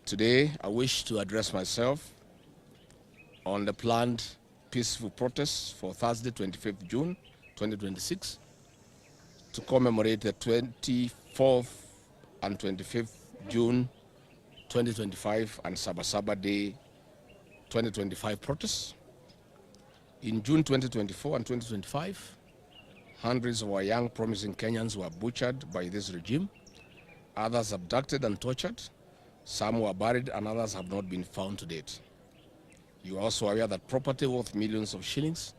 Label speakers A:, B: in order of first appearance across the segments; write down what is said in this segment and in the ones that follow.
A: Today, I wish to address myself on the planned peaceful protests for Thursday, 25th June 2026, to commemorate the 24th and 25th June 2025 and Sabasaba Day 2025 protests. In June 2024 and 2025, hundreds of our young promising Kenyans were butchered by this regime, others abducted and tortured, some were buried and others have not been found to date. You are also aware that property worth millions of shillings,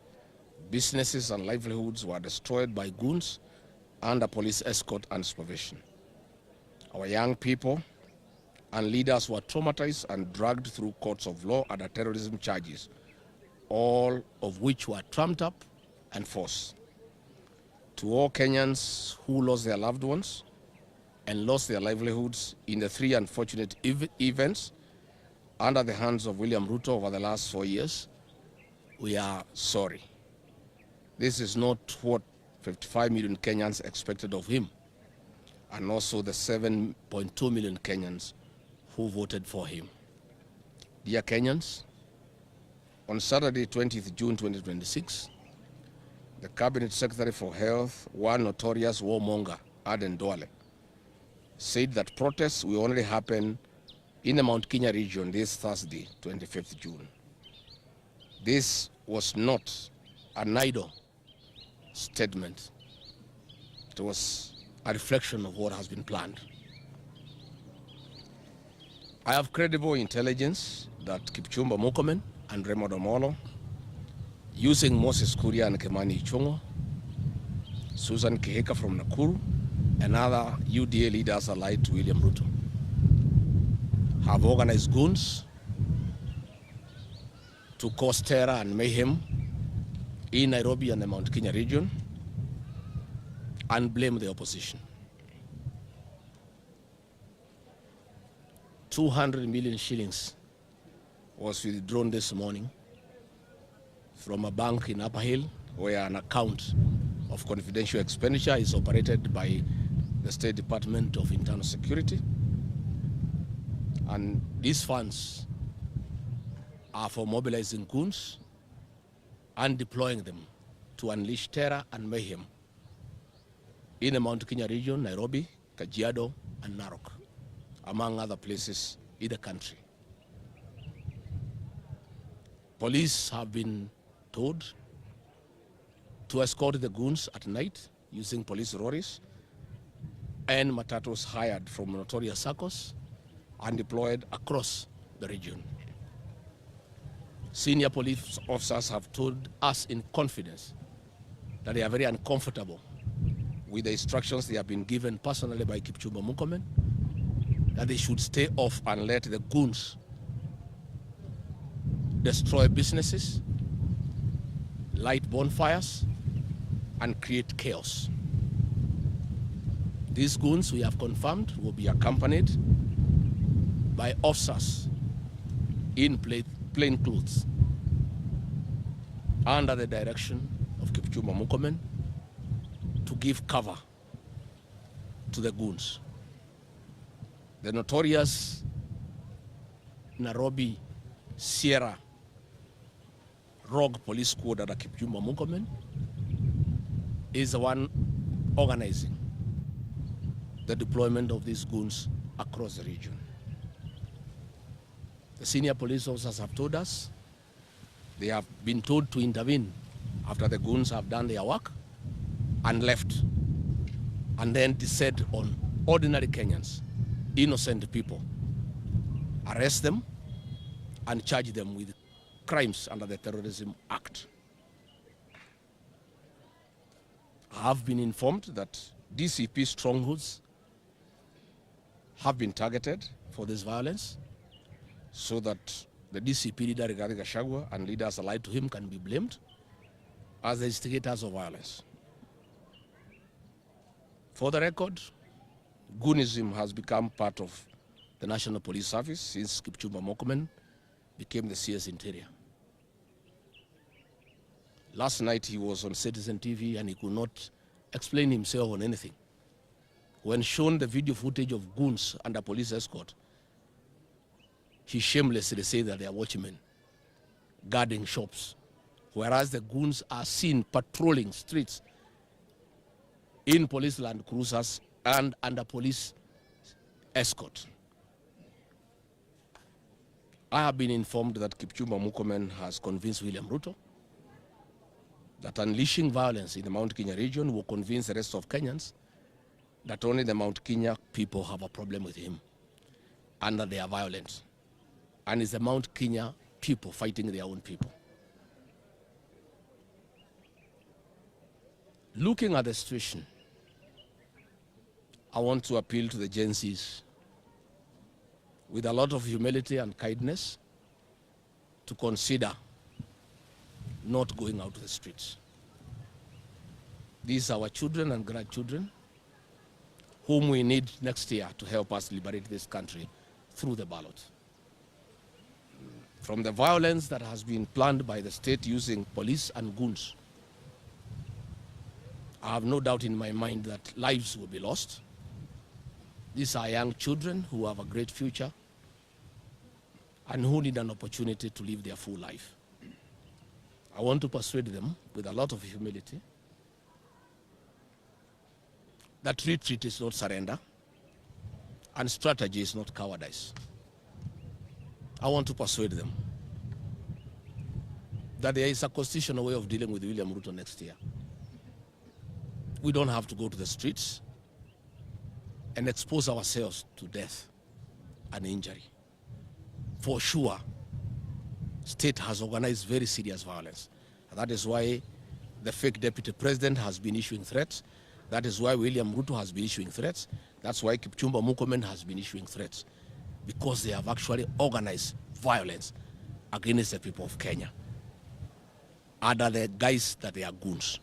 A: businesses and livelihoods were destroyed by goons under police escort and supervision. Our young people and leaders were traumatized and dragged through courts of law under terrorism charges, all of which were trumped up and forced. To all Kenyans who lost their loved ones and lost their livelihoods in the three unfortunate events under the hands of William Ruto over the last 4 years, we are sorry. This is not what 55 million Kenyans expected of him, and also the 7.2 million Kenyans who voted for him. Dear Kenyans, on Saturday, 20th June 2026, the Cabinet Secretary for Health, one notorious warmonger, Aden Duale, said that protests will only happen in the Mount Kenya region this Thursday, 25th June. This was not an idle statement. It was a reflection of what has been planned. I have credible intelligence that Kipchumba Murkomen and Raymond Omolo, using Moses Kuria and Kimani Ichung'wa, Susan Kihika from Nakuru, and other UDA leaders allied to William Ruto, have organized goons to cause terror and mayhem in Nairobi and the Mount Kenya region and blame the opposition. 200 million shillings was withdrawn this morning from a bank in Upper Hill, where an account of confidential expenditure is operated by the State Department of Internal Security. And these funds are for mobilizing goons and deploying them to unleash terror and mayhem in the Mount Kenya region, Nairobi, Kajiado, and Narok, among other places in the country. Police have been told to escort the goons at night using police lorries and matatus hired from notorious circles and deployed across the region. Senior police officers have told us in confidence that they are very uncomfortable with the instructions they have been given personally by Kipchumba Murkomen, that they should stay off and let the goons destroy businesses, light bonfires, and create chaos. These goons, we have confirmed, will be accompanied by officers in plain clothes under the direction of Kipchumba Murkomen to give cover to the goons. The notorious Nairobi Sierra rogue police squad under Kipchumba Murkomen is the one organizing the deployment of these goons across the region. The senior police officers have told us they have been told to intervene after the goons have done their work and left, and then descend on ordinary Kenyans, innocent people, arrest them and charge them with crimes under the Terrorism Act. I have been informed that DCP strongholds have been targeted for this violence, so that the DCP leader Rigathi Gachagua and leaders allied to him can be blamed as the instigators of violence. For the record, goonism has become part of the National Police Service since Kipchumba Murkomen became the CS Interior. Last night he was on Citizen TV and he could not explain himself on anything. When shown the video footage of goons under police escort he shamelessly says that they are watchmen guarding shops, whereas the goons are seen patrolling streets in police land cruisers and under police escort. I have been informed that Kipchumba Murkomen has convinced William Ruto that unleashing violence in the Mount Kenya region will convince the rest of Kenyans that only the Mount Kenya people have a problem with him and that they are violent. And it's the Mount Kenya people fighting their own people. Looking at the situation, I want to appeal to the Gen Zs with a lot of humility and kindness to consider not going out to the streets. These are our children and grandchildren whom we need next year to help us liberate this country through the ballot. From the violence that has been planned by the state using police and goons, I have no doubt in my mind that lives will be lost. These are young children who have a great future and who need an opportunity to live their full life. I want to persuade them with a lot of humility that retreat is not surrender and strategy is not cowardice. I want to persuade them that there is a constitutional way of dealing with William Ruto next year. We don't have to go to the streets and expose ourselves to death and injury. For sure, state has organized very serious violence. That is why the fake deputy president has been issuing threats. That is why William Ruto has been issuing threats. That's why Kipchumba Murkomen has been issuing threats, because they have actually organized violence against the people of Kenya under the guise that they are goons.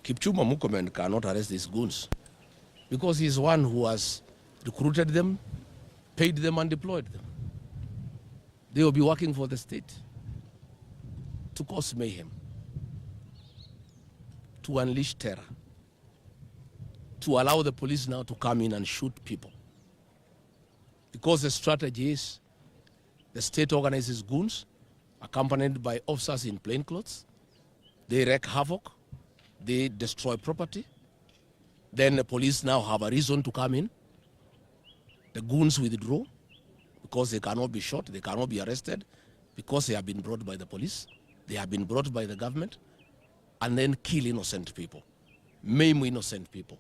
A: Kipchumba Murkomen cannot arrest these goons because he's one who has recruited them, paid them, and deployed them. They will be working for the state to cause mayhem, to unleash terror, to allow the police now to come in and shoot people. Because the strategy is the state organizes goons accompanied by officers in plainclothes. They wreak havoc, they destroy property. Then the police now have a reason to come in. The goons withdraw because they cannot be shot, they cannot be arrested, because they have been brought by the police, they have been brought by the government, and then kill innocent people, maim innocent people.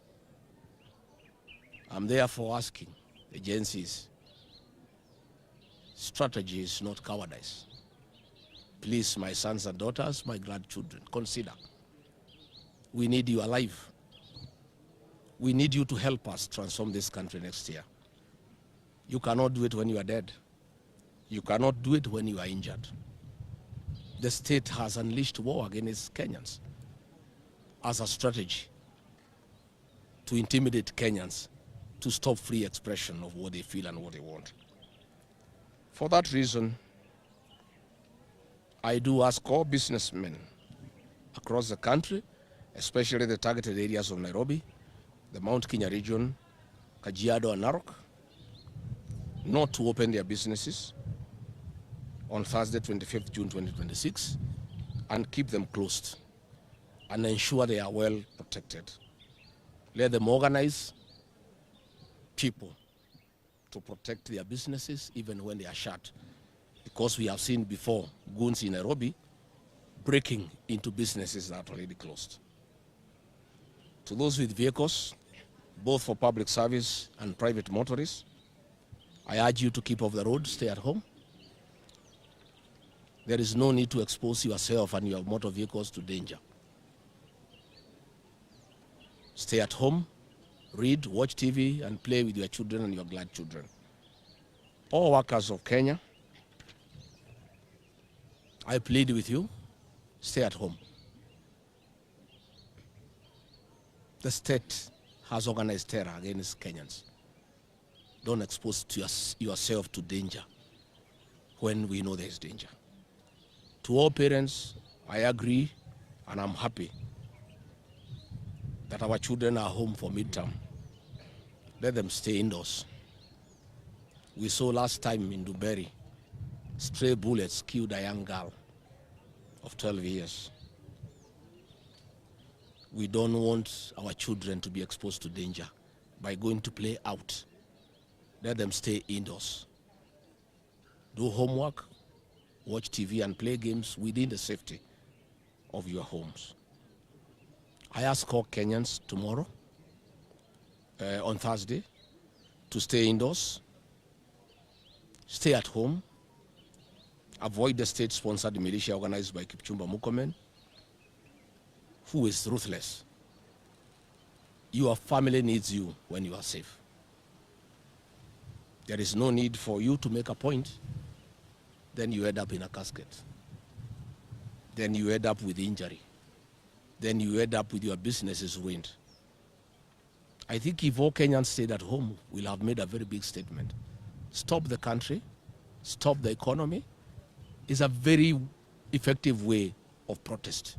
A: I'm therefore asking the agencies, strategy is not cowardice. Please, my sons and daughters, my grandchildren, consider. We need you alive. We need you to help us transform this country next year. You cannot do it when you are dead. You cannot do it when you are injured. The state has unleashed war against Kenyans as a strategy to intimidate Kenyans to stop free expression of what they feel and what they want. For that reason, I do ask all businessmen across the country, especially the targeted areas of Nairobi, the Mount Kenya region, Kajiado and Narok, not to open their businesses on Thursday, 25th June 2026, and keep them closed and ensure they are well protected. Let them organize people to protect their businesses even when they are shut, because we have seen before goons in Nairobi breaking into businesses that are already closed. To those with vehicles, both for public service and private motorists, I urge you to keep off the road, stay at home. There is no need to expose yourself and your motor vehicles to danger. Stay at home, read, watch TV, and play with your children and your grandchildren. All workers of Kenya, I plead with you, stay at home. The state has organized terror against Kenyans. Don't expose yourself to danger when we know there is danger. To all parents, I agree and I'm happy that our children are home for midterm. Let them stay indoors. We saw last time in Duberry, stray bullets killed a young girl of 12 years. We don't want our children to be exposed to danger by going to play out. Let them stay indoors. Do homework, watch TV and play games within the safety of your homes. I ask all Kenyans tomorrow, on Thursday, to stay indoors, stay at home, avoid the state-sponsored militia organized by Kipchumba Murkomen, who is ruthless. Your family needs you when you are safe. There is no need for you to make a point, then you end up in a casket. Then you end up with injury. Then you end up with your businesses ruined. I think if all Kenyans stayed at home, we'll have made a very big statement. Stop the country, stop the economy. It's a very effective way of protest.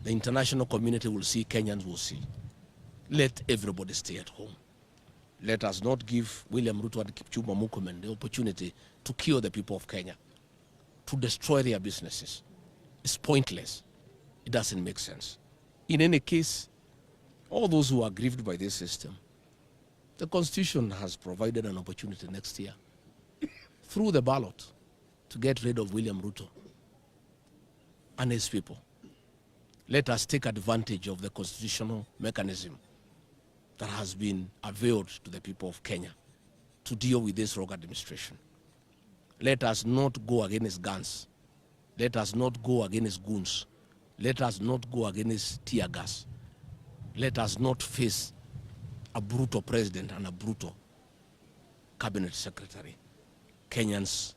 A: The international community will see, Kenyans will see. Let everybody stay at home. Let us not give William Ruto and Kipchumba Murkomen the opportunity to kill the people of Kenya, to destroy their businesses. It's pointless. It doesn't make sense. In any case, all those who are aggrieved by this system, the Constitution has provided an opportunity next year through the ballot to get rid of William Ruto and his people. Let us take advantage of the constitutional mechanism that has been availed to the people of Kenya to deal with this rogue administration. Let us not go against guns. Let us not go against goons. Let us not go against tear gas. Let us not face a brutal president and a brutal cabinet secretary. Kenyans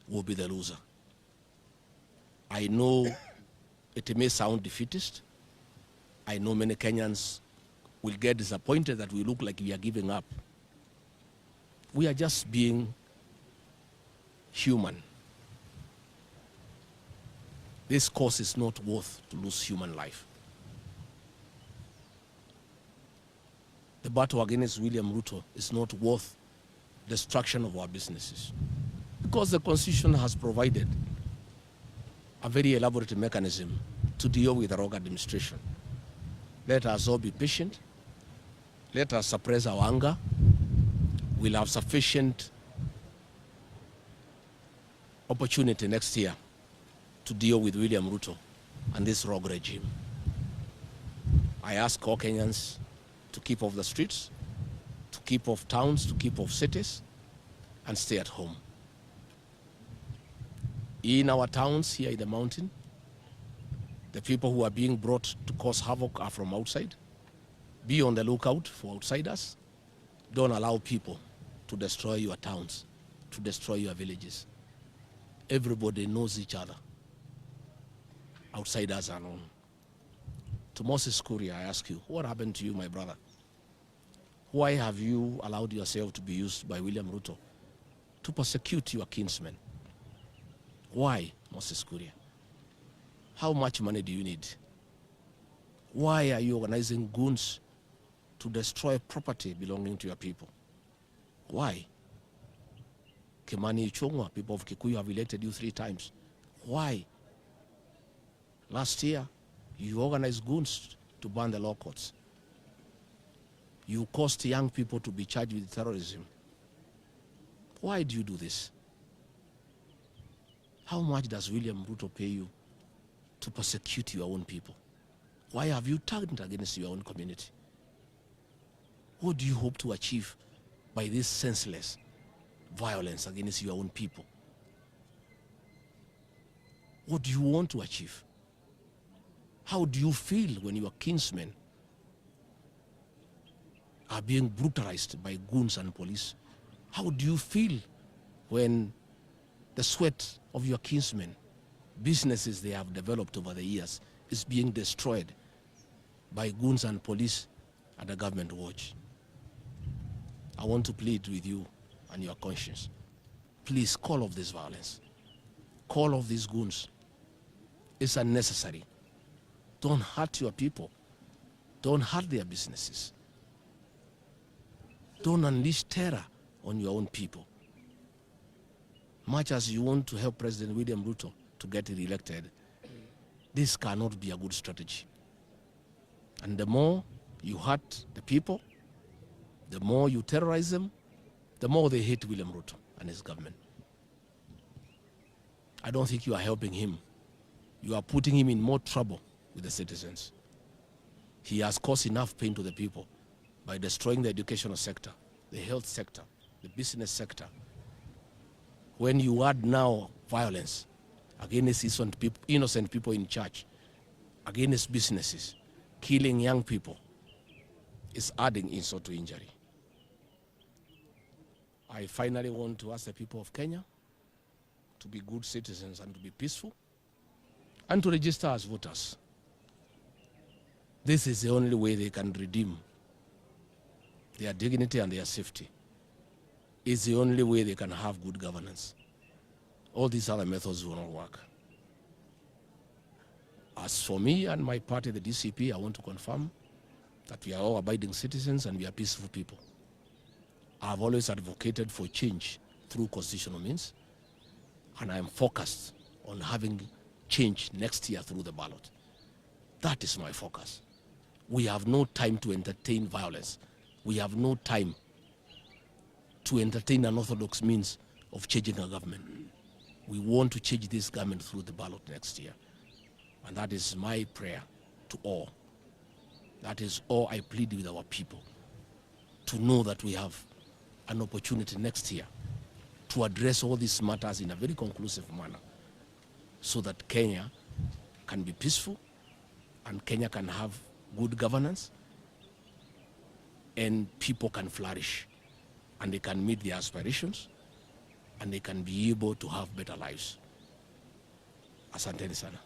A: will be the loser. I know it may sound defeatist. I know many Kenyans will get disappointed that we look like we are giving up. We are just being human. This cause is not worth to lose human life. The battle against William Ruto is not worth destruction of our businesses, because the Constitution has provided a very elaborate mechanism to deal with the rogue administration. Let us all be patient. Let us suppress our anger. We'll have sufficient opportunity next year to deal with William Ruto and this rogue regime. I ask all Kenyans to keep off the streets, to keep off towns, to keep off cities, and stay at home. In our towns here in the mountain, the people who are being brought to cause havoc are from outside. Be on the lookout for outsiders. Don't allow people to destroy your towns, to destroy your villages. Everybody knows each other. Outsiders are known. To Moses Kuria, I ask you, what happened to you, my brother? Why have you allowed yourself to be used by William Ruto to persecute your kinsmen? Why, Moses Kuria? How much money do you need? Why are you organizing goons to destroy property belonging to your people? Why? Kimani Ichung'wa, people of Kikuyu have elected you 3 times. Why? Last year, you organized goons to burn the law courts. You caused young people to be charged with terrorism. Why do you do this? How much does William Ruto pay you to persecute your own people? Why have you turned against your own community? What do you hope to achieve by this senseless violence against your own people? What do you want to achieve? How do you feel when your kinsmen are being brutalized by goons and police? How do you feel when the sweat of your kinsmen, businesses they have developed over the years, is being destroyed by goons and police at the government watch? I want to plead with you and your conscience. Please call off this violence. Call off these goons. It's unnecessary. Don't hurt your people. Don't hurt their businesses. Don't unleash terror on your own people. Much as you want to help President William Ruto to get re-elected, this cannot be a good strategy. And the more you hurt the people, the more you terrorize them, the more they hate William Ruto and his government. I don't think you are helping him. You are putting him in more trouble with the citizens. He has caused enough pain to the people by destroying the educational sector, the health sector, the business sector. When you add now violence against innocent people in church, against businesses, killing young people, is adding insult to injury. I finally want to ask the people of Kenya to be good citizens and to be peaceful and to register as voters. This is the only way they can redeem their dignity and their safety. It's the only way they can have good governance. All these other methods will not work. As for me and my party, the DCP, I want to confirm that we are all abiding citizens and we are peaceful people. I've always advocated for change through constitutional means, and I am focused on having change next year through the ballot. That is my focus. We have no time to entertain violence. We have no time to entertain unorthodox means of changing a government. We want to change this government through the ballot next year. And that is my prayer to all. That is all I plead with our people, to know that we have an opportunity next year to address all these matters in a very conclusive manner so that Kenya can be peaceful and Kenya can have good governance and people can flourish and they can meet their aspirations and they can be able to have better lives. Asanteni sana.